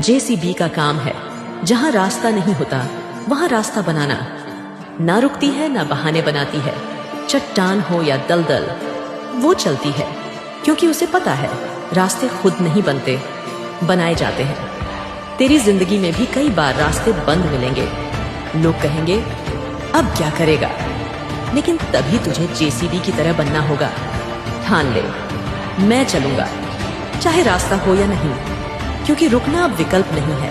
JCB का काम है जहां रास्ता नहीं होता वहां रास्ता बनाना। ना रुकती है ना बहाने बनाती है, चट्टान हो या दलदल वो चलती है, क्योंकि उसे पता है रास्ते खुद नहीं बनते, बनाए जाते हैं। तेरी जिंदगी में भी कई बार रास्ते बंद मिलेंगे, लोग कहेंगे अब क्या करेगा, लेकिन तभी तुझे जेसीबी की तरह बनना होगा। ठान ले, मैं चलूंगा चाहे रास्ता हो या नहीं, क्योंकि रुकना अब विकल्प नहीं है,